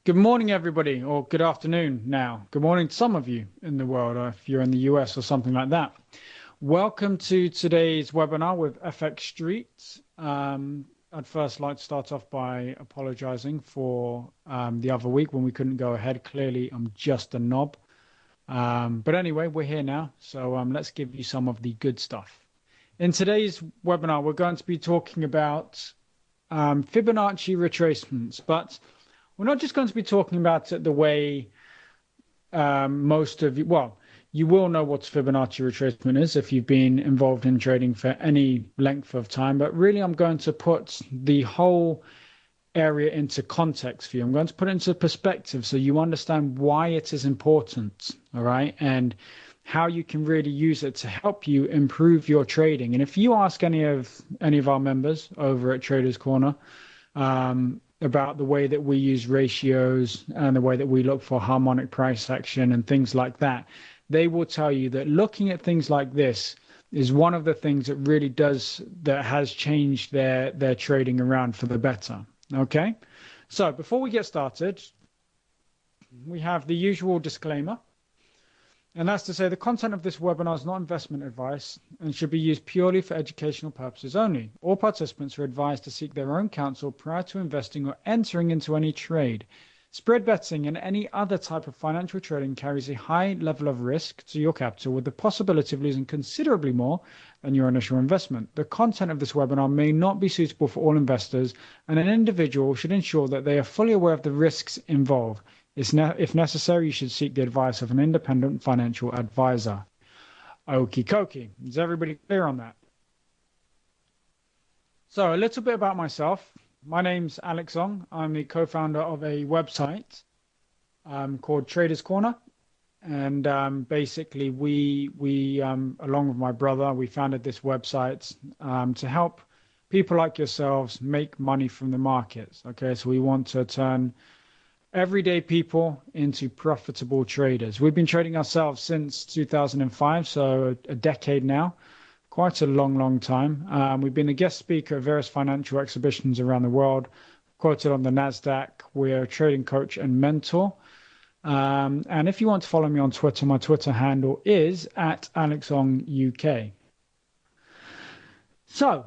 Good morning, everybody, or good afternoon now. Good morning to some of you in the world, or if you're in the US or something like that. Welcome to today's webinar with FX Street. I'd first like to start off by apologizing for the other week when we couldn't go ahead. Clearly, I'm just a knob. But anyway, we're here now, so let's give you some of the good stuff. In today's webinar, we're going to be talking about Fibonacci retracements, but we're not just going to be talking about it the way most of you, well, you will know what Fibonacci retracement is if you've been involved in trading for any length of time, but really I'm going to put the whole area into context for you. I'm going to put it into perspective so you understand why it is important, all right, and how you can really use it to help you improve your trading. And if you ask any of our members over at Traders Corner, about the way that we use ratios and the way that we look for harmonic price action and things like that, they will tell you that looking at things like this is one of the things that has changed their trading around for the better. Okay, so before we get started, we have the usual disclaimer. And that's to say the content of this webinar is not investment advice and should be used purely for educational purposes only. All participants are advised to seek their own counsel prior to investing or entering into any trade. Spread betting and any other type of financial trading carries a high level of risk to your capital with the possibility of losing considerably more than your initial investment. The content of this webinar may not be suitable for all investors, and an individual should ensure that they are fully aware of the risks involved. If necessary, you should seek the advice of an independent financial advisor. Okie dokie. Is everybody clear on that? So a little bit about myself. My name's Alex Ong. I'm the co-founder of a website called Traders Corner. And basically, we along with my brother, we founded this website to help people like yourselves make money from the markets. Okay, so we want to turn everyday people into profitable traders. We've been trading ourselves since 2005, so a decade now, quite a long time. We've been a guest speaker at various financial exhibitions around the world, quoted on the NASDAQ. We're a trading coach and mentor. And if you want to follow me on Twitter, my Twitter handle is @AlexOngUK. So,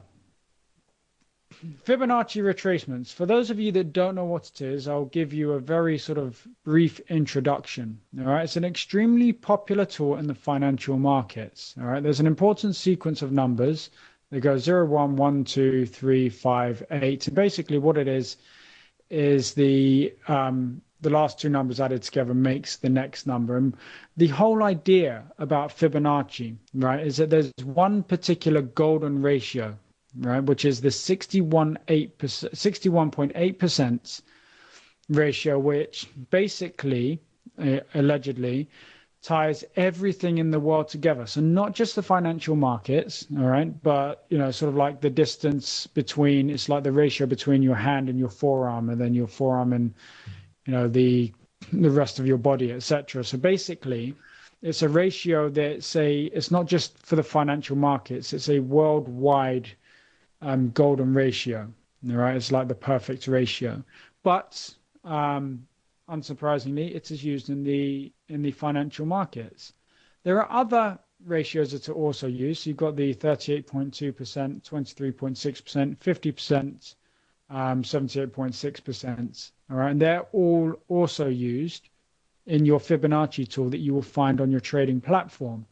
Fibonacci retracements. For those of you that don't know what it is, I'll give you a very sort of brief introduction. All right, it's an extremely popular tool in the financial markets. All right, there's an important sequence of numbers. They go 0, 1, 1, 2, 3, 5, 8. And basically what it is the last two numbers added together makes the next number. And the whole idea about Fibonacci, right, is that there's one particular golden ratio, right, which is the 61.8% ratio, which basically, allegedly, ties everything in the world together. So not just the financial markets, all right, but, you know, sort of like the distance between, it's like the ratio between your hand and your forearm, and then your forearm and, you know, the rest of your body, etc. So basically, it's a ratio it's not just for the financial markets, it's a worldwide golden ratio. All right, it's like the perfect ratio, but unsurprisingly, it is used in the financial markets. There are other ratios that are also used. So you've got the 38.2%, 23.6%, 50%, 78.6%. All right, and they're all also used in your Fibonacci tool that you will find on your trading platform.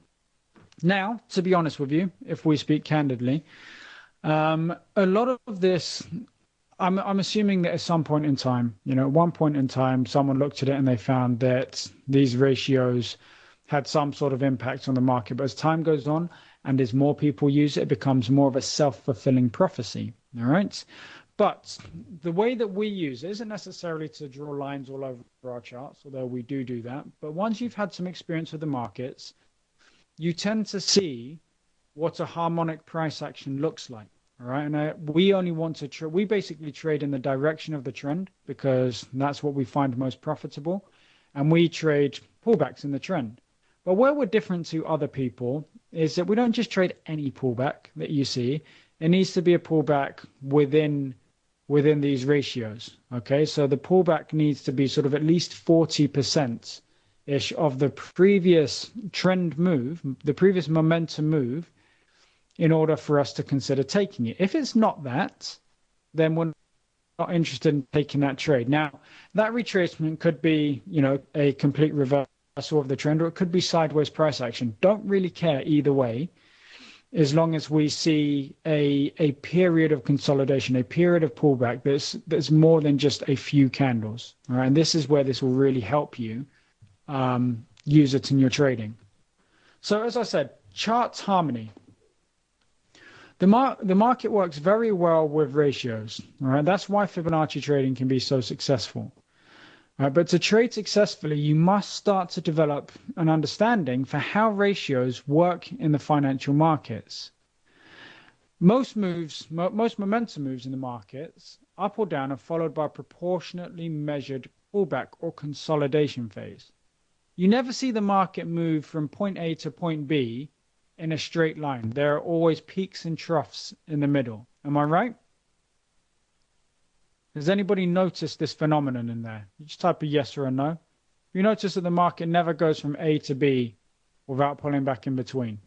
Now, to be honest with you, if we speak candidly, a lot of this, I'm assuming that at some point in time, you know, at one point in time, someone looked at it and they found that these ratios had some sort of impact on the market. But as time goes on and as more people use it, it becomes more of a self-fulfilling prophecy. All right. But the way that we use it isn't necessarily to draw lines all over our charts, although we do that. But once you've had some experience with the markets, you tend to see what a harmonic price action looks like. All right, and we only want to we basically trade in the direction of the trend because that's what we find most profitable, and we trade pullbacks in the trend. But where we're different to other people is that we don't just trade any pullback that you see. It needs to be a pullback within within these ratios. Okay, so the pullback needs to be sort of at least 40%-ish of the previous trend move, the previous momentum move, in order for us to consider taking it. If it's not that, then we're not interested in taking that trade. Now, that retracement could be, a complete reversal of the trend, or it could be sideways price action. Don't really care either way, as long as we see a period of consolidation, a period of pullback that's more than just a few candles. All right, and this is where this will really help you use it in your trading. So as I said, charts harmony. The market works very well with ratios. All right, that's why Fibonacci trading can be so successful. But to trade successfully, you must start to develop an understanding for how ratios work in the financial markets. Most momentum moves in the markets, up or down, are followed by a proportionately measured pullback or consolidation phase. You never see the market move from point A to point B in a straight line. There are always peaks and troughs in the middle. Am I right? Has anybody noticed this phenomenon in there? You just type a yes or a no. You notice that the market never goes from A to B without pulling back in between.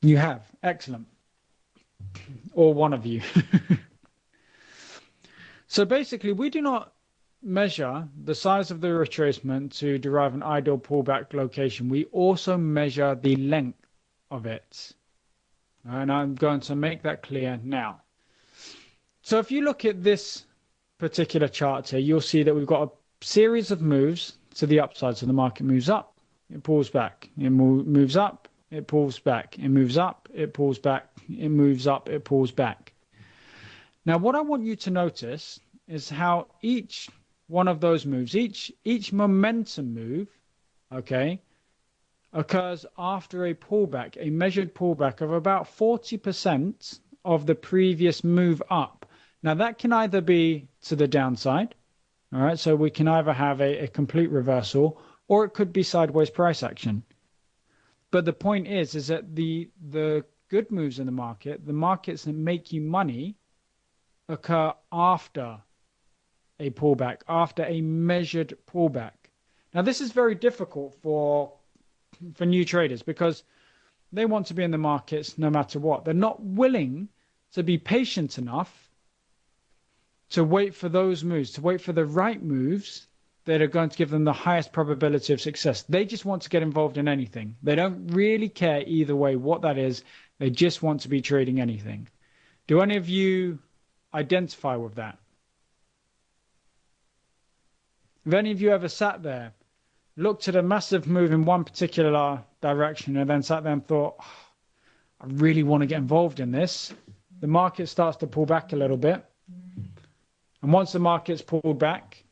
You have. Excellent. Or one of you. So basically, we do not measure the size of the retracement to derive an ideal pullback location. We also measure the length of it. And I'm going to make that clear now. So if you look at this particular chart here, you'll see that we've got a series of moves to the upside. So the market moves up, it pulls back, it moves up, it pulls back, it moves up, it pulls back, it moves up, it pulls back. Now, what I want you to notice is how each one of those moves, each momentum move, okay, occurs after a pullback, a measured pullback of about 40% of the previous move up. Now, that can either be to the downside, all right, so we can either have a complete reversal, or it could be sideways price action. But the point is that the good moves in the markets that make you money, occur after a pullback, after a measured pullback. Now, this is very difficult for new traders because they want to be in the markets no matter what. They're not willing to be patient enough to wait for those moves, to wait for the right moves that are going to give them the highest probability of success. They just want to get involved in anything. They don't really care either way what that is. They just want to be trading anything. Do any of you identify with that? Have any of you ever sat there, looked at a massive move in one particular direction, and then sat there and thought, oh, I really want to get involved in this? The market starts to pull back a little bit. And once the market's pulled back,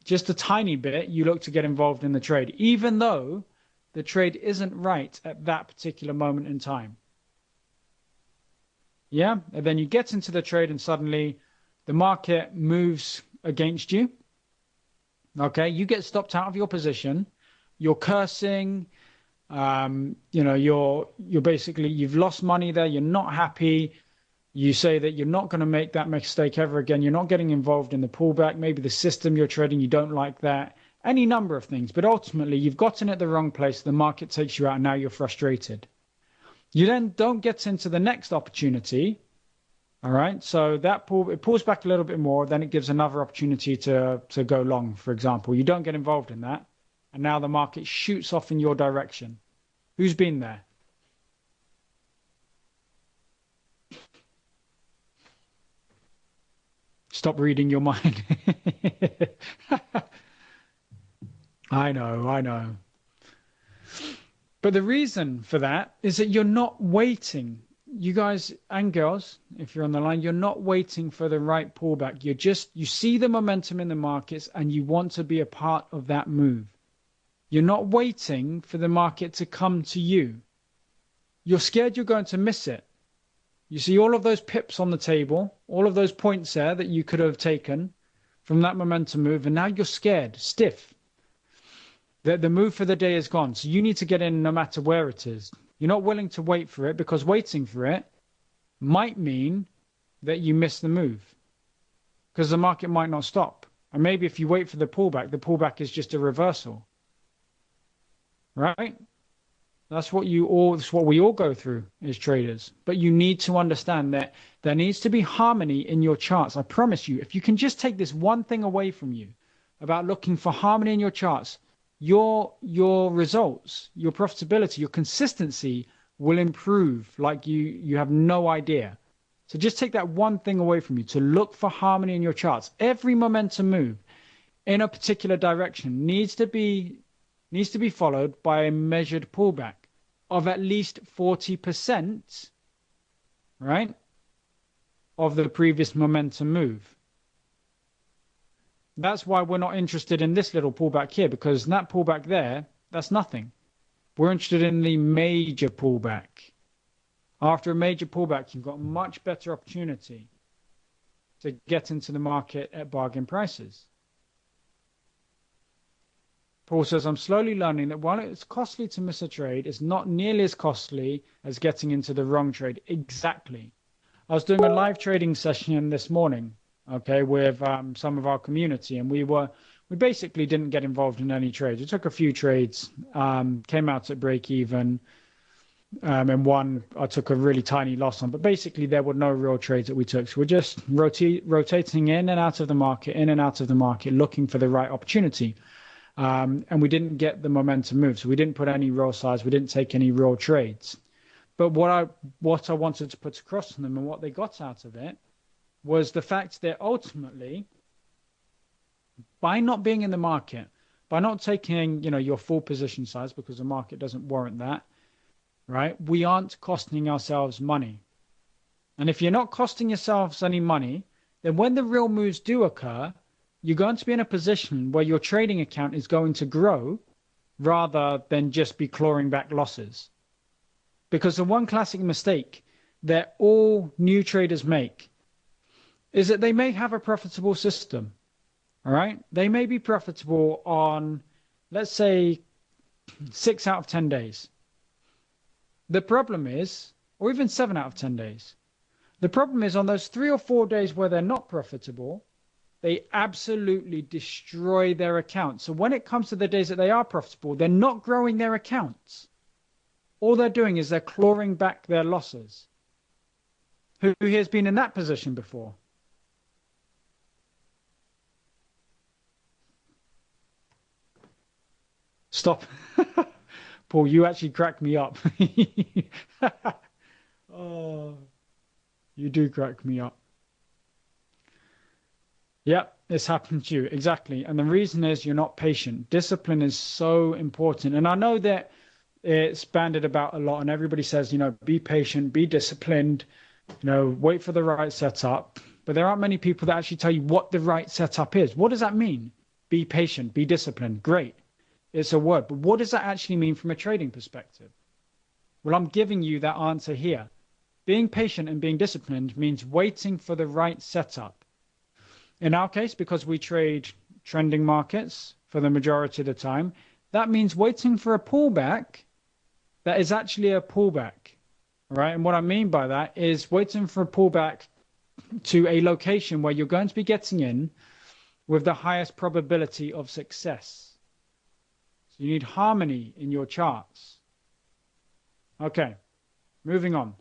just a tiny bit, you look to get involved in the trade, even though the trade isn't right at that particular moment in time. Yeah? And then you get into the trade and suddenly the market moves against you. Okay, you get stopped out of your position. You're cursing. You're basically, you've lost money there. You're not happy. You say that you're not going to make that mistake ever again. You're not getting involved in the pullback. Maybe the system you're trading, you don't like that. Any number of things. But ultimately, you've gotten at the wrong place. The market takes you out, and now you're frustrated. You then don't get into the next opportunity. All right, so it pulls back a little bit more, then it gives another opportunity to go long, for example. You don't get involved in that, and now the market shoots off in your direction. Who's been there? Stop reading your mind. I know. But the reason for that is that you're not waiting. You guys and girls, if you're on the line, you're not waiting for the right pullback. You see the momentum in the markets and you want to be a part of that move. You're not waiting for the market to come to you. You're scared you're going to miss it. You see all of those pips on the table, all of those points there that you could have taken from that momentum move, and now you're scared, stiff. The move for the day is gone, so you need to get in no matter where it is. You're not willing to wait for it because waiting for it might mean that you miss the move because the market might not stop. And maybe if you wait for the pullback is just a reversal, right? That's what we all go through as traders. But you need to understand that there needs to be harmony in your charts. I promise you, if you can just take this one thing away from you about looking for harmony in your charts, your results, your profitability, your consistency will improve like you have no idea. So just take that one thing away from you, to look for harmony in your charts. Every momentum move in a particular direction needs to be followed by a measured pullback of at least 40%, right, of the previous momentum move. That's why we're not interested in this little pullback here, because that pullback there, that's nothing. We're interested in the major pullback. After a major pullback, you've got much better opportunity to get into the market at bargain prices. Paul says, I'm slowly learning that while it's costly to miss a trade, it's not nearly as costly as getting into the wrong trade. Exactly. I was doing a live trading session this morning, okay, with some of our community, and we basically didn't get involved in any trades. We took a few trades, came out at break even, and one I took a really tiny loss on, but basically there were no real trades that we took. So we're just rotating in and out of the market, looking for the right opportunity. And we didn't get the momentum move, so we didn't put any real size, we didn't take any real trades. But what I wanted to put across to them and what they got out of it was the fact that ultimately, by not being in the market, by not taking your full position size, because the market doesn't warrant that, right? We aren't costing ourselves money. And if you're not costing yourselves any money, then when the real moves do occur, you're going to be in a position where your trading account is going to grow rather than just be clawing back losses. Because the one classic mistake that all new traders make is that they may have a profitable system, all right? They may be profitable on, let's say, 6 out of 10 days. The problem is, or even 7 out of 10 days, the problem is on those 3 or 4 days where they're not profitable, they absolutely destroy their account. So when it comes to the days that they are profitable, they're not growing their accounts. All they're doing is they're clawing back their losses. Who here has been in that position before? Stop. Paul, you actually crack me up. Oh, you do crack me up. Yep, it's happened to you. Exactly. And the reason is you're not patient. Discipline is so important. And I know that it's bandied about a lot and everybody says, be patient, be disciplined, wait for the right setup. But there aren't many people that actually tell you what the right setup is. What does that mean? Be patient, be disciplined. Great. It's a word. But what does that actually mean from a trading perspective? Well, I'm giving you that answer here. Being patient and being disciplined means waiting for the right setup. In our case, because we trade trending markets for the majority of the time, that means waiting for a pullback that is actually a pullback, right? And what I mean by that is waiting for a pullback to a location where you're going to be getting in with the highest probability of success. So you need harmony in your charts. Okay, moving on.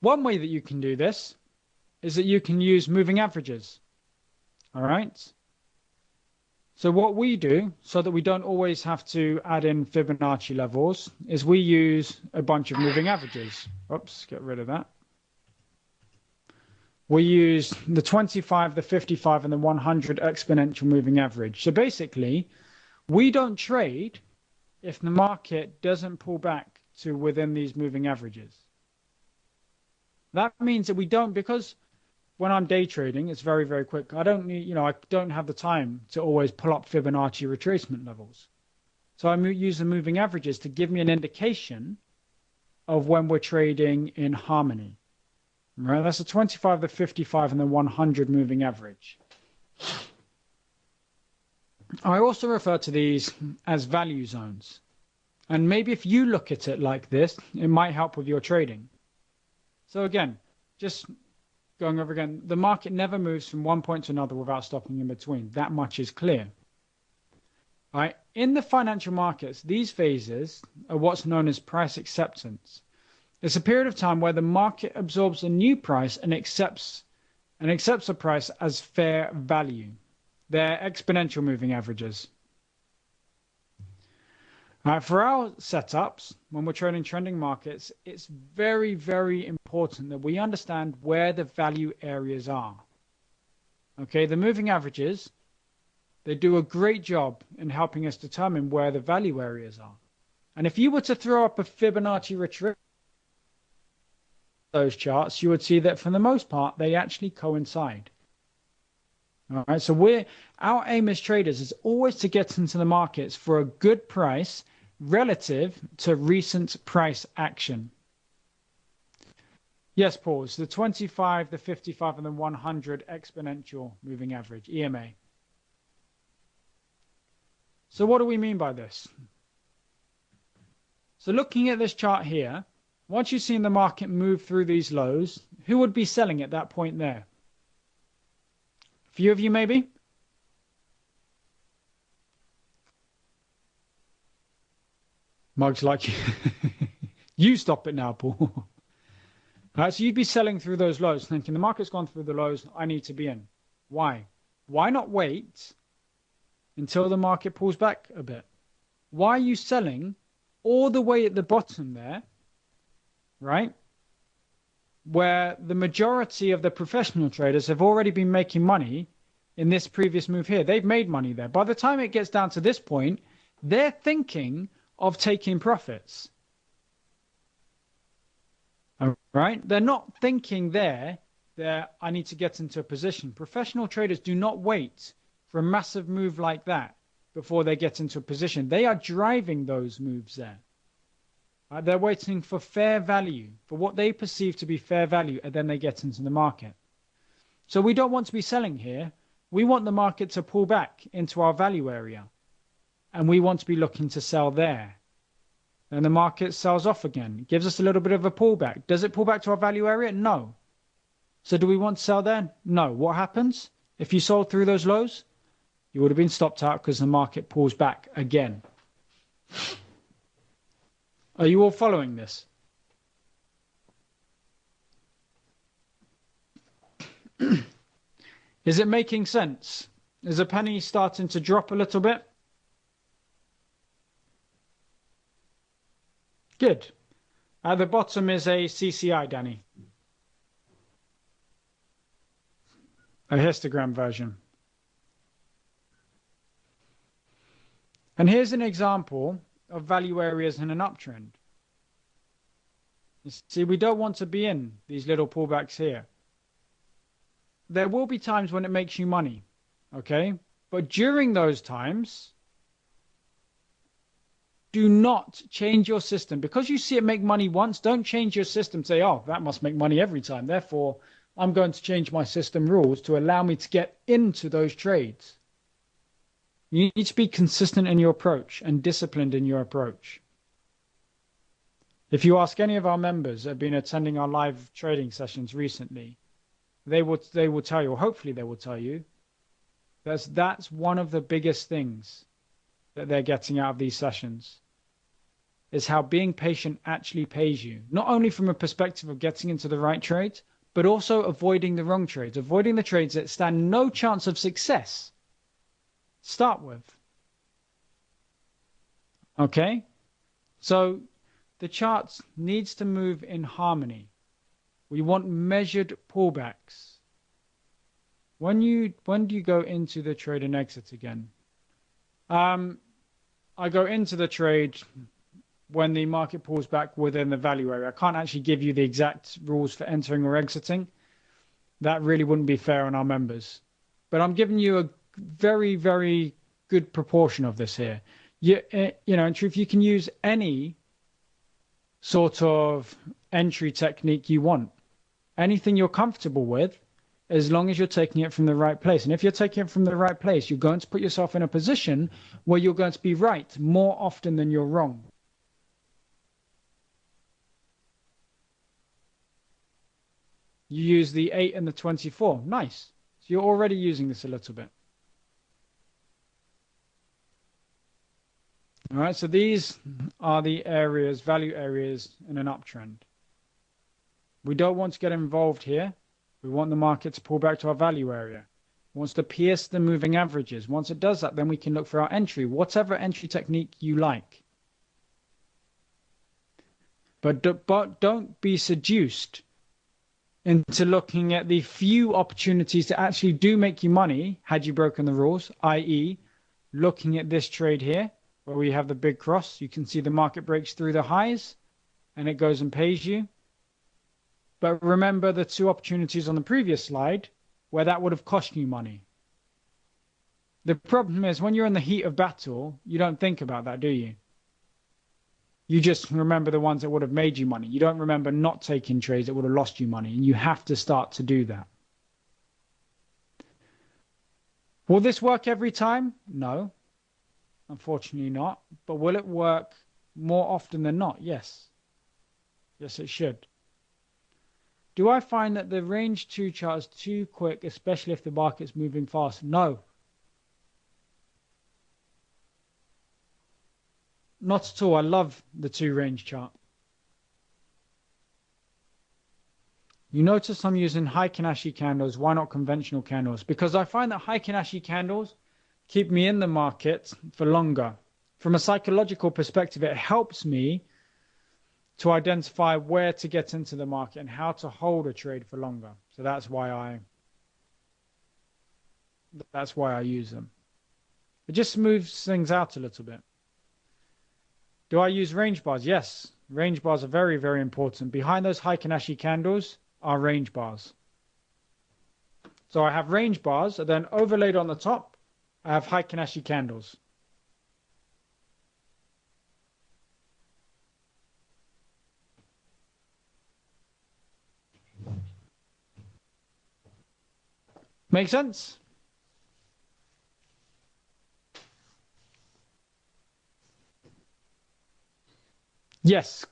One way that you can do this is that you can use moving averages. All right. So what we do, so that we don't always have to add in Fibonacci levels, is we use a bunch of moving averages. Oops, get rid of that. We use the 25, the 55, and the 100 exponential moving average. So basically, we don't trade if the market doesn't pull back to within these moving averages. That means that we don't, because when I'm day trading, it's very, very quick. I don't need, I don't have the time to always pull up Fibonacci retracement levels. So I use the moving averages to give me an indication of when we're trading in harmony. Right? That's the 25, the 55, and the 100 moving average. I also refer to these as value zones. And maybe if you look at it like this, it might help with your trading. So again, just going over again, the market never moves from one point to another without stopping in between. That much is clear. All right. In the financial markets, these phases are what's known as price acceptance. It's a period of time where the market absorbs a new price and accepts the price as fair value. They're exponential moving averages. For our setups, when we're trading trending markets, it's very, very important that we understand where the value areas are. Okay, the moving averages, they do a great job in helping us determine where the value areas are. And if you were to throw up a Fibonacci retracement, those charts, you would see that for the most part, they actually coincide. All right, so our aim as traders is always to get into the markets for a good price relative to recent price action. Yes, Paul, it's the 25, the 55, and the 100 exponential moving average, EMA. So what do we mean by this? So looking at this chart here, once you've seen the market move through these lows, who would be selling at that point there? A few of you maybe? Mug's like, you stop it now, Paul. All right, so you'd be selling through those lows, thinking the market's gone through the lows, I need to be in. Why? Why not wait until the market pulls back a bit? Why are you selling all the way at the bottom there, right? Where the majority of the professional traders have already been making money in this previous move here. They've made money there. By the time it gets down to this point, they're thinking of taking profits. All right? They're not thinking there that I need to get into a position. Professional traders do not wait for a massive move like that before they get into a position. They are driving those moves there. They're waiting for fair value, for what they perceive to be fair value, and then they get into the market. So we don't want to be selling here. We want the market to pull back into our value area, and we want to be looking to sell there. Then the market sells off again. It gives us a little bit of a pullback. Does it pull back to our value area? No. So do we want to sell there? No. What happens? If you sold through those lows, you would have been stopped out because the market pulls back again. Are you all following this? Is it making sense? Is the penny starting to drop a little bit? Good. At the bottom is a CCI, Danny. A histogram version. And here's an example of value areas in an uptrend. You see, we don't want to be in these little pullbacks here. There will be times when it makes you money, okay? But during those times, do not change your system. Because you see it make money once, don't change your system. Say, oh, that must make money every time. Therefore, I'm going to change my system rules to allow me to get into those trades. You need to be consistent in your approach and disciplined in your approach. If you ask any of our members that have been attending our live trading sessions recently, they will tell you, or hopefully they will tell you, that's one of the biggest things that they're getting out of these sessions, is how being patient actually pays you. Not only from a perspective of getting into the right trades, but also avoiding the wrong trades, avoiding the trades that stand no chance of success. Start with. Okay? So the chart needs to move in harmony. We want measured pullbacks. When do you go into the trade and exit again? I go into the trade when the market pulls back within the value area. I can't actually give you the exact rules for entering or exiting. That really wouldn't be fair on our members. But I'm giving you a very, very good proportion of this here. In truth, you can use any sort of entry technique you want. Anything you're comfortable with, as long as you're taking it from the right place. And if you're taking it from the right place, you're going to put yourself in a position where you're going to be right more often than you're wrong. You use the 8 and the 24. Nice. So you're already using this a little bit. All right, so these are the areas, value areas in an uptrend. We don't want to get involved here. We want the market to pull back to our value area. It wants to pierce the moving averages. Once it does that, then we can look for our entry, whatever entry technique you like. But don't be seduced into looking at the few opportunities that actually do make you money had you broken the rules, i.e. looking at this trade here where we have the big cross. You can see the market breaks through the highs and it goes and pays you. But remember the two opportunities on the previous slide where that would have cost you money. The problem is when you're in the heat of battle, you don't think about that, do you? You just remember the ones that would have made you money. You don't remember not taking trades that would have lost you money. And you have to start to do that. Will this work every time? No, unfortunately not. But will it work more often than not? Yes. Yes, it should. Do I find that the range 2 chart is too quick, especially if the market's moving fast? No. Not at all. I love the 2 range chart. You notice I'm using Heikin Ashi candles. Why not conventional candles? Because I find that Heikin Ashi candles keep me in the market for longer. From a psychological perspective, it helps me to identify where to get into the market and how to hold a trade for longer. So that's why I use them. It just smooths things out a little bit. Do I use range bars? Yes. Range bars are very, very important. Behind those Heikin Ashi candles are range bars. So I have range bars, and then overlaid on the top, I have Heikin Ashi candles. Make sense? Yes.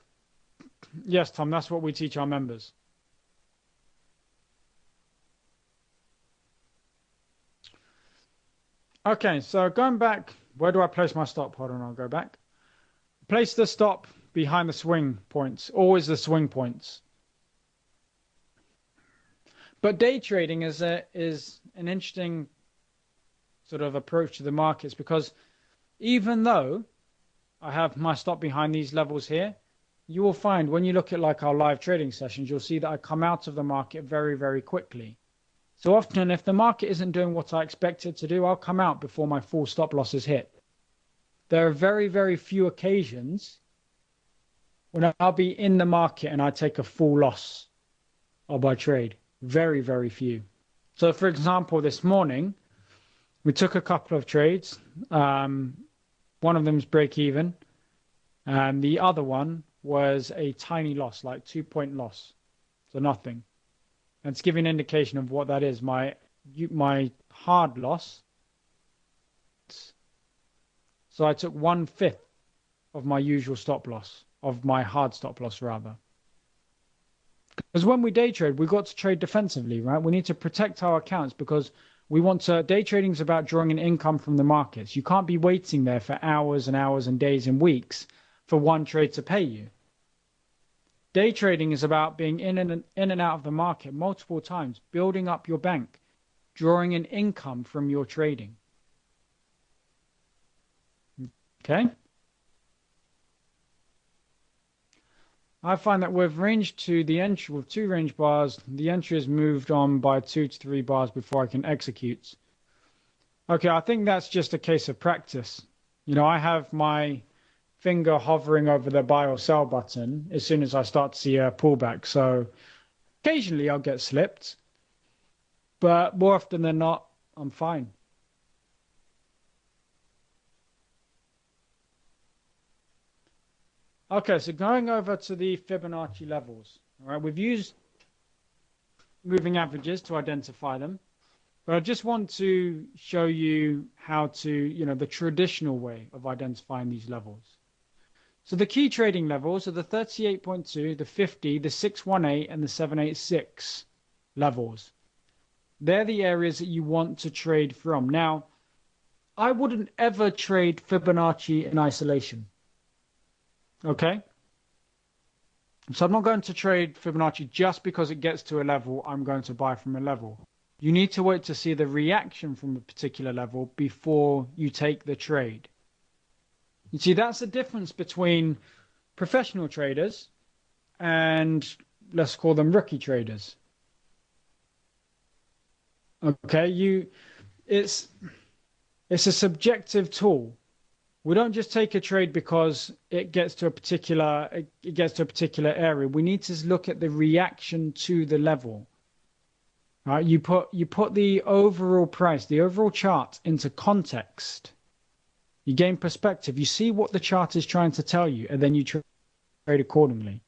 Yes, Tom, that's what we teach our members. Okay, so going back, where do I place my stop? Hold on, I'll go back. Place the stop behind the swing points, always the swing points. But day trading is an interesting sort of approach to the markets because even though I have my stop behind these levels here, you will find when you look at like our live trading sessions, you'll see that I come out of the market very, very quickly. So often if the market isn't doing what I expect it to do, I'll come out before my full stop loss is hit. There are very, very few occasions when I'll be in the market and I take a full loss of my trade. Very, very few. So for example, this morning, we took a couple of trades. One of them is break even. And the other one was a tiny loss, like 2-point loss. So nothing. And to give you an indication of what that is, my hard loss. So I took 1/5 of my usual stop loss, of my hard stop loss rather. Because when we day trade, we've got to trade defensively, right? We need to protect our accounts because we want to, day trading is about drawing an income from the markets. You can't be waiting there for hours and hours and days and weeks for one trade to pay you. Day trading is about being in and out of the market multiple times, building up your bank, drawing an income from your trading. Okay? I find that with range 2, the entry with 2 range bars, the entry is moved on by 2 to 3 bars before I can execute. Okay, I think that's just a case of practice. You know, I have my finger hovering over the buy or sell button as soon as I start to see a pullback. So occasionally I'll get slipped, but more often than not, I'm fine. Okay, so going over to the Fibonacci levels. All right, we've used moving averages to identify them, but I just want to show you how to, you know, the traditional way of identifying these levels. So the key trading levels are the 38.2, the 50, the 618, and the 786. levels. They're the areas that you want to trade from. Now, I wouldn't ever trade Fibonacci in isolation. Okay? So I'm not going to trade Fibonacci just because it gets to a level, I'm going to buy from a level. You need to wait to see the reaction from a particular level before you take the trade. You see, that's the difference between professional traders and let's call them rookie traders. Okay, it's a subjective tool. We don't just take a trade because it gets to a particular area. We need to look at the reaction to the level. Right? You put the overall price, the overall chart into context. You gain perspective. You see what the chart is trying to tell you, and then you trade accordingly.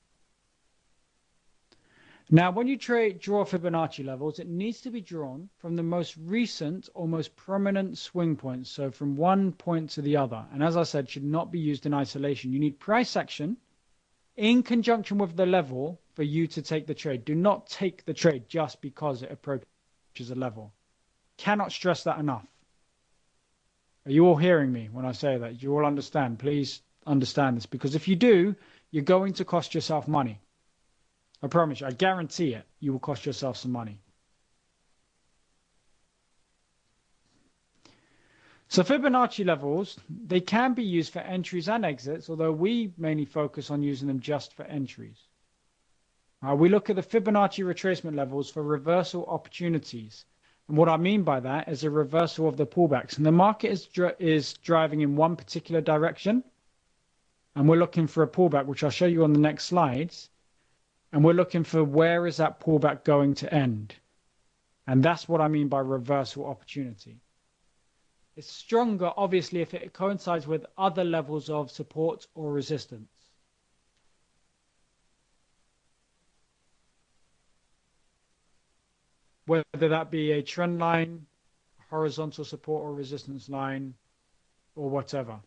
Now, when you draw Fibonacci levels, it needs to be drawn from the most recent or most prominent swing points. So from one point to the other. And as I said, should not be used in isolation. You need price action in conjunction with the level for you to take the trade. Do not take the trade just because it approaches a level. Cannot stress that enough. Are you all hearing me when I say that? Do you all understand? Please understand this, because if you do, you're going to cost yourself money. I promise you, I guarantee it, you will cost yourself some money. So Fibonacci levels, they can be used for entries and exits, although we mainly focus on using them just for entries. We look at the Fibonacci retracement levels for reversal opportunities. And what I mean by that is a reversal of the pullbacks. And the market is driving in one particular direction. And we're looking for a pullback, which I'll show you on the next slides. And we're looking for where is that pullback going to end. And that's what I mean by reversal opportunity. It's stronger, obviously, if it coincides with other levels of support or resistance. Whether that be a trend line, horizontal support or resistance line, or whatever.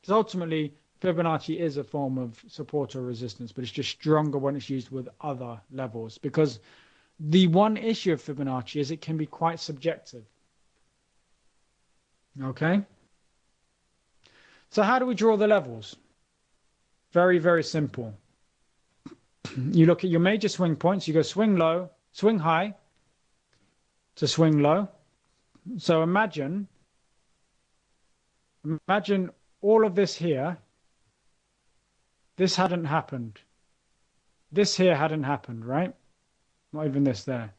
Because ultimately, Fibonacci is a form of support or resistance, but it's just stronger when it's used with other levels. Because the one issue of Fibonacci is it can be quite subjective. Okay? So how do we draw the levels? Very, very simple. You look at your major swing points. You go swing low, swing high to swing low. So imagine all of this here. This hadn't happened. This here hadn't happened, right? Not even this there.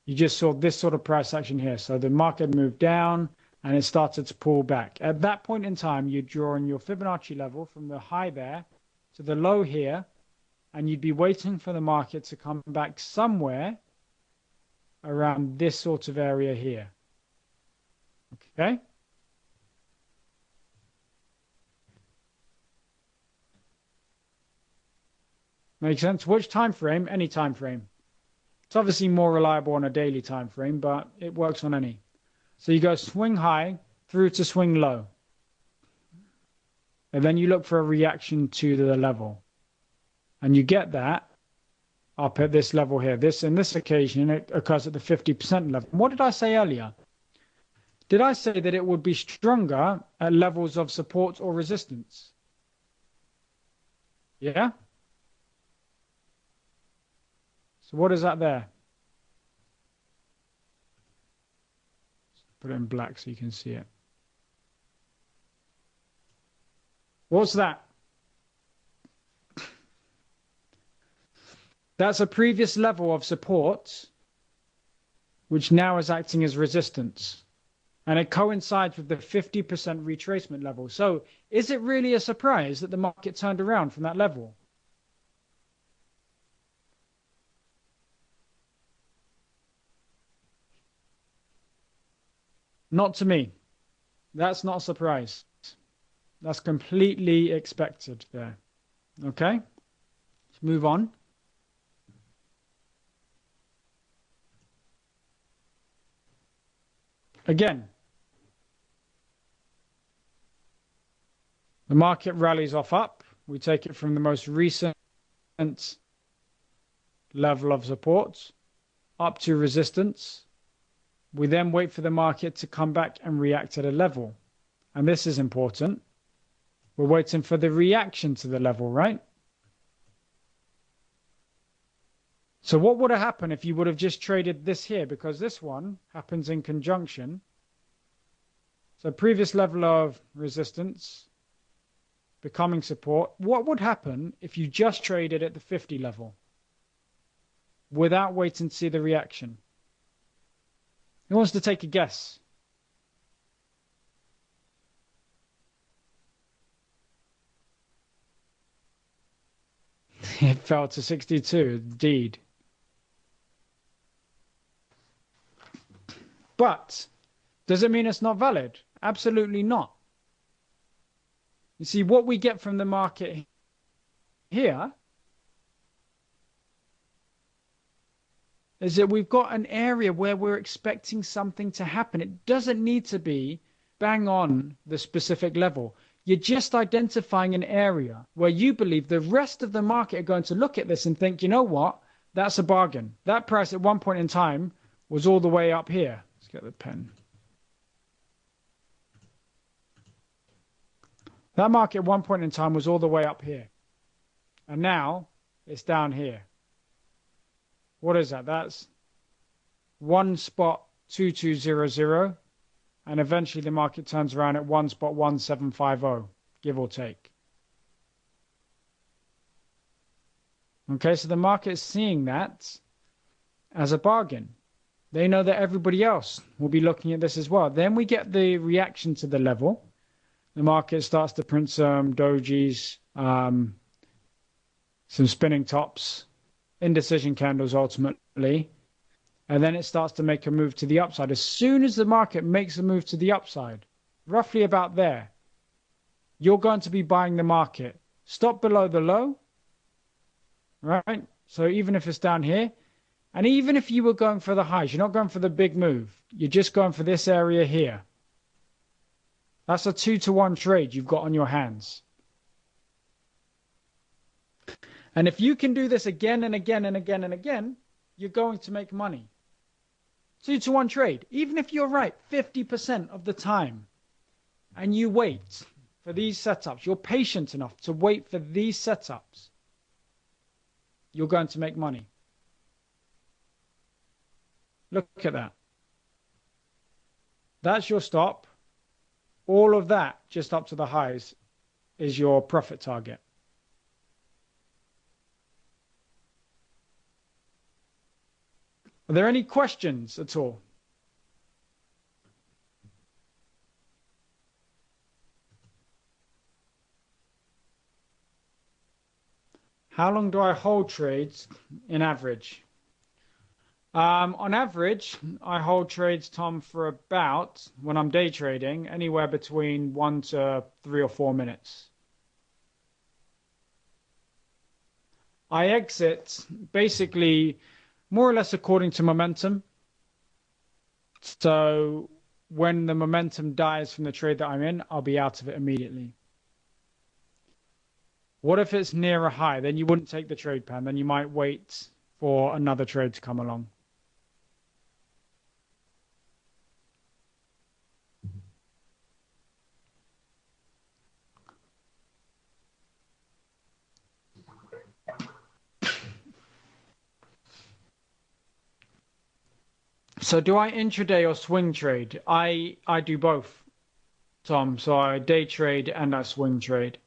You just saw this sort of price action here. So the market moved down and it started to pull back. At that point in time, you'd draw in your Fibonacci level from the high there to the low here, and you'd be waiting for the market to come back somewhere around this sort of area here. Okay? Make sense? Which time frame? Any time frame. It's obviously more reliable on a daily time frame, but it works on any. So you go swing high through to swing low. And then you look for a reaction to the level. And you get that up at this level here. In this occasion, it occurs at the 50% level. What did I say earlier? Did I say that it would be stronger at levels of support or resistance? Yeah? So what is that there? Put it in black so you can see it. What's that? That's a previous level of support, which now is acting as resistance. And it coincides with the 50% retracement level. So is it really a surprise that the market turned around from that level? Not to me. That's not a surprise. That's completely expected there. Okay? Let's move on. Again, the market rallies off up. We take it from the most recent level of support, up to resistance. We then wait for the market to come back and react at a level. And this is important. We're waiting for the reaction to the level, right? So what would have happened if you would have just traded this here? Because this one happens in conjunction. So previous level of resistance becoming support. What would happen if you just traded at the 50 level without waiting to see the reaction? Who wants to take a guess? It fell to 62, indeed. But does it mean it's not valid? Absolutely not. You see, what we get from the market here is that we've got an area where we're expecting something to happen. It doesn't need to be bang on the specific level. You're just identifying an area where you believe the rest of the market are going to look at this and think, you know what? That's a bargain. That price at one point in time was all the way up here. Let's get the pen. That market at one point in time was all the way up here. And now it's down here. What is that? That's 1.2200. And eventually the market turns around at 1.1750, give or take. Okay, so the market is seeing that as a bargain. They know that everybody else will be looking at this as well. Then we get the reaction to the level. The market starts to print some dojis, some spinning tops, indecision candles ultimately, and then it starts to make a move to the upside. As soon as the market makes a move to the upside, roughly about there, you're going to be buying the market. Stop below the low, right? So even if it's down here, and even if you were going for the highs, you're not going for the big move. You're just going for this area here. That's a 2-to-1 trade you've got on your hands. And if you can do this again and again and again and again, you're going to make money. 2-to-1 trade. Even if you're right 50% of the time and you wait for these setups, you're patient enough to wait for these setups, you're going to make money. Look at that. That's your stop. All of that, just up to the highs, is your profit target. Are there any questions at all? How long do I hold trades in average? On average, I hold trades, Tom, for about, when I'm day trading, anywhere between 1 to 3 or 4 minutes. I exit basically more or less according to momentum. So when the momentum dies from the trade that I'm in, I'll be out of it immediately. What if it's near a high? Then you wouldn't take the trade pan. Then you might wait for another trade to come along. So do I intraday or swing trade? I do both, Tom. So I day trade and I swing trade.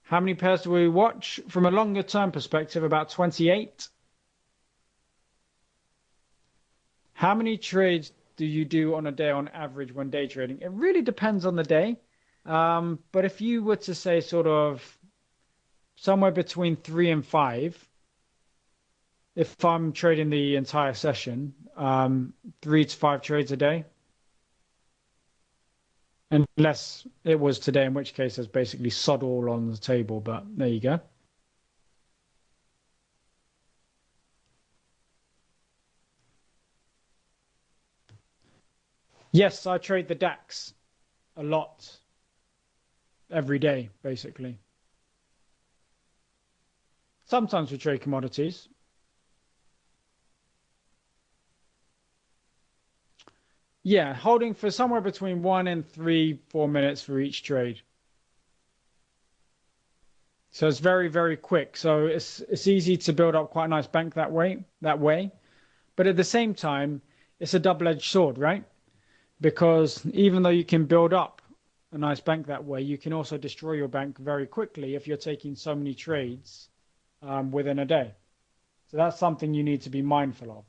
How many pairs do we watch? From a longer term perspective, about 28. How many trades do you do on a day on average when day trading? It really depends on the day. But if you were to say sort of somewhere between 3 and 5, if I'm trading the entire session, 3 to 5 trades a day. Unless it was today, in which case there's basically sod all on the table, but there you go. Yes, I trade the DAX a lot every day, basically. Sometimes we trade commodities. Yeah, holding for somewhere between 1 and 3, 4 minutes for each trade. So it's very, very quick. So it's easy to build up quite a nice bank that way. But at the same time, it's a double-edged sword, right? Because even though you can build up a nice bank that way, you can also destroy your bank very quickly if you're taking so many trades within a day. So that's something you need to be mindful of.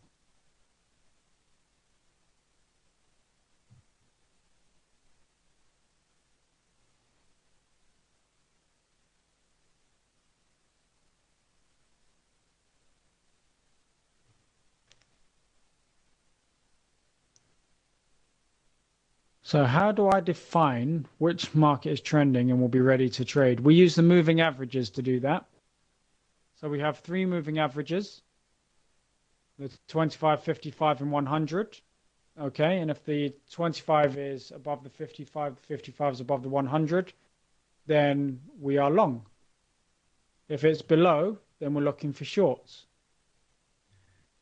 So how do I define which market is trending and will be ready to trade? We use the moving averages to do that. So we have 3 moving averages, the 25, 55, and 100. Okay, and if the 25 is above the 55, the 55 is above the 100, then we are long. If it's below, then we're looking for shorts.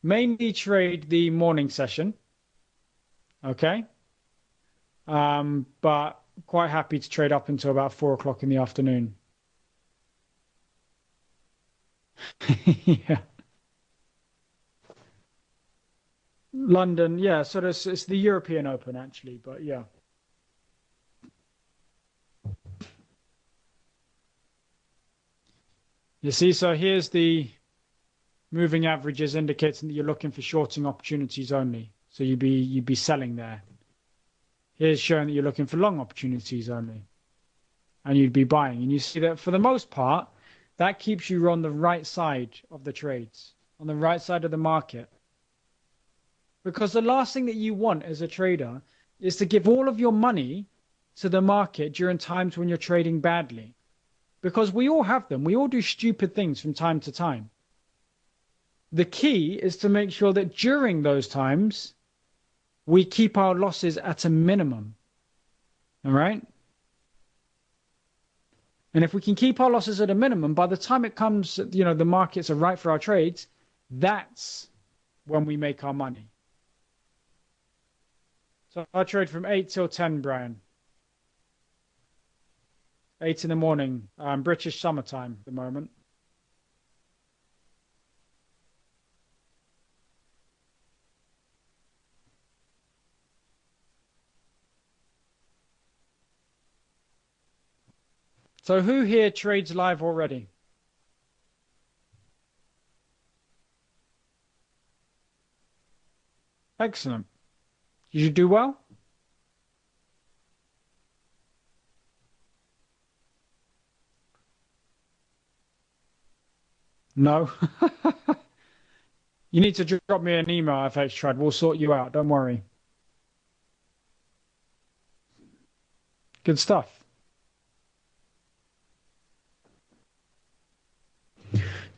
Mainly trade the morning session. Okay. But quite happy to trade up until about 4 o'clock in the afternoon. Yeah. London, yeah, so it's the European Open actually, but yeah. You see, so here's the moving averages indicating that you're looking for shorting opportunities only. So you'd be selling there. Here's showing that you're looking for long opportunities only. And you'd be buying. And you see that for the most part, that keeps you on the right side of the trades, on the right side of the market. Because the last thing that you want as a trader is to give all of your money to the market during times when you're trading badly. Because we all have them. We all do stupid things from time to time. The key is to make sure that during those times, we keep our losses at a minimum. All right? And if we can keep our losses at a minimum, by the time it comes, the markets are right for our trades, that's when we make our money. So I trade from 8 till 10, Brian. 8 in the morning, British summertime at the moment. So who here trades live already? Excellent. Did you do well? No. You need to drop me an email, FXTrade. We'll sort you out. Don't worry. Good stuff.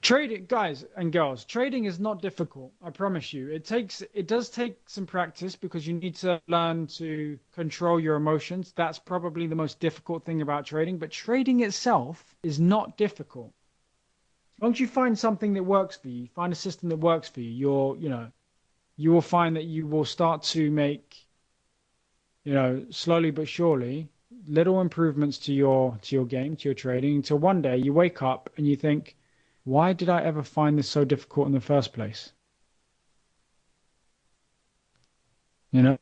Trading, guys and girls, trading is not difficult. I promise you. It does take some practice because you need to learn to control your emotions. That's probably the most difficult thing about trading, but trading itself is not difficult. As long as you find something that works for you, find a system that works for you, you will find that you will start to make, slowly but surely, little improvements to your game, to your trading, until one day you wake up and you think, why did I ever find this so difficult in the first place? You know?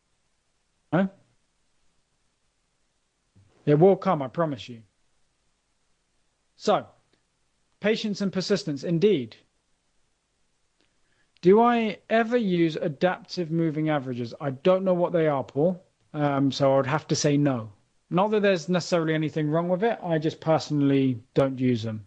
It will come, I promise you. So, patience and persistence, indeed. Do I ever use adaptive moving averages? I don't know what they are, Paul. So I would have to say no. Not that there's necessarily anything wrong with it. I just personally don't use them.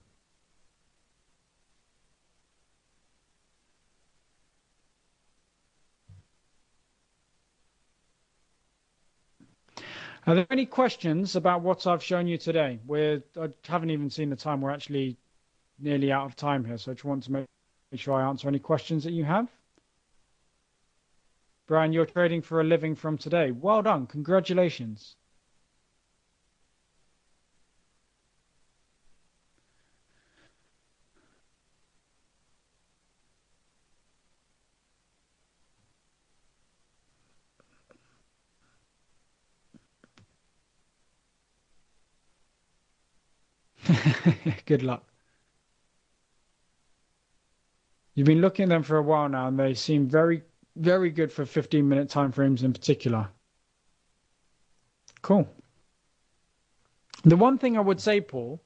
Are there any questions about what I've shown you today? I haven't even seen the time. We're actually nearly out of time here, so I just want to make sure I answer any questions that you have. Brian, you're trading for a living from today. Well done. Congratulations. Good luck. You've been looking at them for a while now, and they seem very, very good for 15-minute time frames in particular. Cool. The one thing I would say, Paul,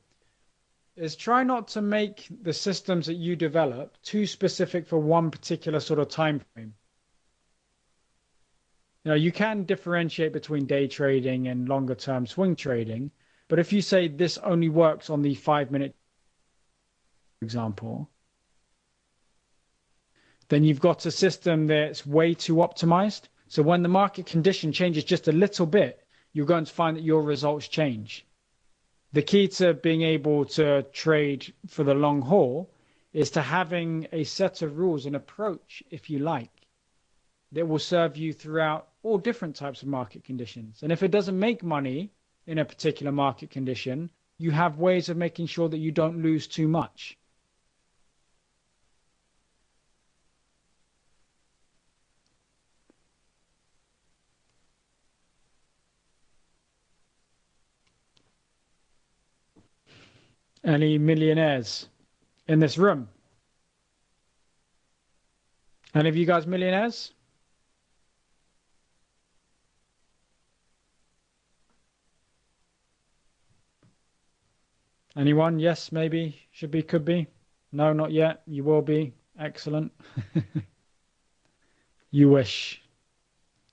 is try not to make the systems that you develop too specific for one particular sort of time frame. You can differentiate between day trading and longer term swing trading, but if you say this only works on the 5-minute, for example, then you've got a system that's way too optimized. So when the market condition changes just a little bit, you're going to find that your results change. The key to being able to trade for the long haul is to having a set of rules, an approach, if you like, that will serve you throughout all different types of market conditions. And if it doesn't make money in a particular market condition, you have ways of making sure that you don't lose too much. Any millionaires in this room? Any of you guys millionaires? Anyone? Yes, maybe, should be, could be. No, not yet. You will be. Excellent. You wish.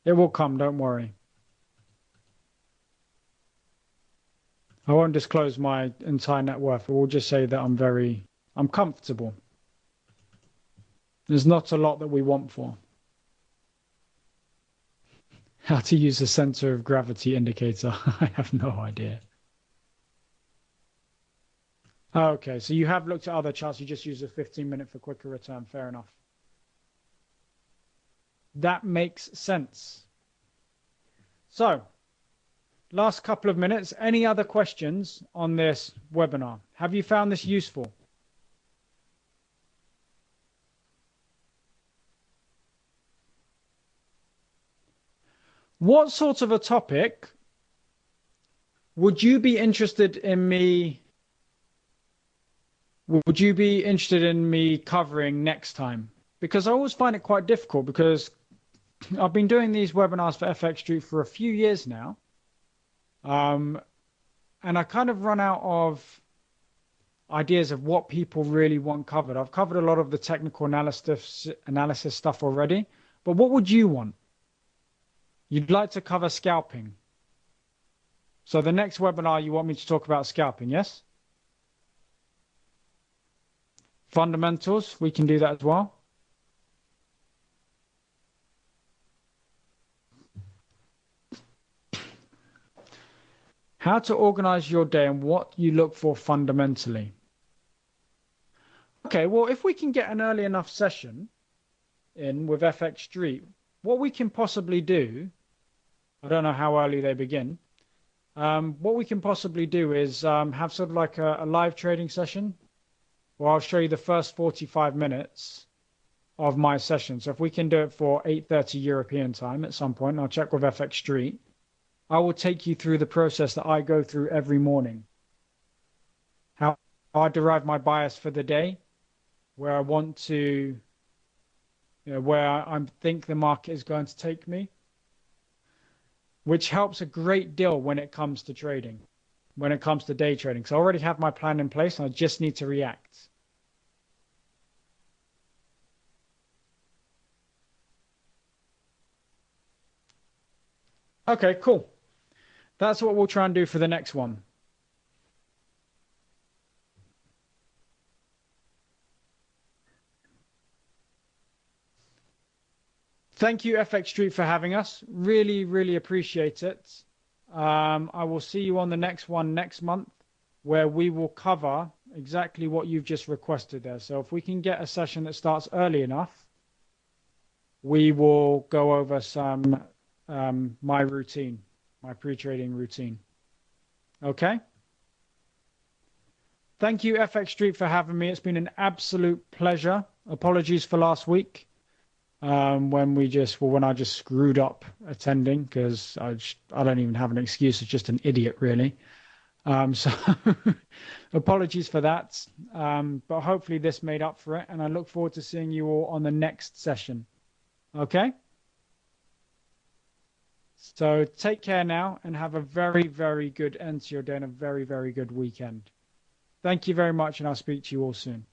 It will come, don't worry. I won't disclose my entire net worth. I will just say that I'm comfortable. There's not a lot that we want for. How to use the center of gravity indicator. I have no idea. Okay, so you have looked at other charts. You just use a 15-minute for quicker return. Fair enough. That makes sense. So, last couple of minutes. Any other questions on this webinar? Have you found this useful? What sort of a topic would you be interested in me? Would you be interested in me covering next time? Because I always find it quite difficult because I've been doing these webinars for FX Street for a few years now. And I kind of run out of ideas of what people really want covered. I've covered a lot of the technical analysis stuff already, but what would you want? You'd like to cover scalping. So the next webinar, you want me to talk about scalping, yes? Fundamentals, we can do that as well. How to organize your day and what you look for fundamentally. Okay, well, if we can get an early enough session in with FX Street, what we can possibly do, I don't know how early they begin, what we can possibly do is have sort of like a live trading session where I'll show you the first 45 minutes of my session. So if we can do it for 8:30 European time at some point, I'll check with FX Street. I will take you through the process that I go through every morning. How I derive my bias for the day, where I want to, where I think the market is going to take me, which helps a great deal when it comes to trading, when it comes to day trading. So I already have my plan in place and I just need to react. Okay, cool. That's what we'll try and do for the next one. Thank you, FX Street, for having us. Really, really appreciate it. I will see you on the next one next month, where we will cover exactly what you've just requested there. So if we can get a session that starts early enough, we will go over some my routine, my pre-trading routine. Okay? Thank you, FX Street, for having me. It's been an absolute pleasure. Apologies for last week when I just screwed up attending because I don't even have an excuse. It's just an idiot, really. So apologies for that. But hopefully this made up for it. And I look forward to seeing you all on the next session. Okay? So take care now and have a very, very good end to your day and a very, very good weekend. Thank you very much, and I'll speak to you all soon.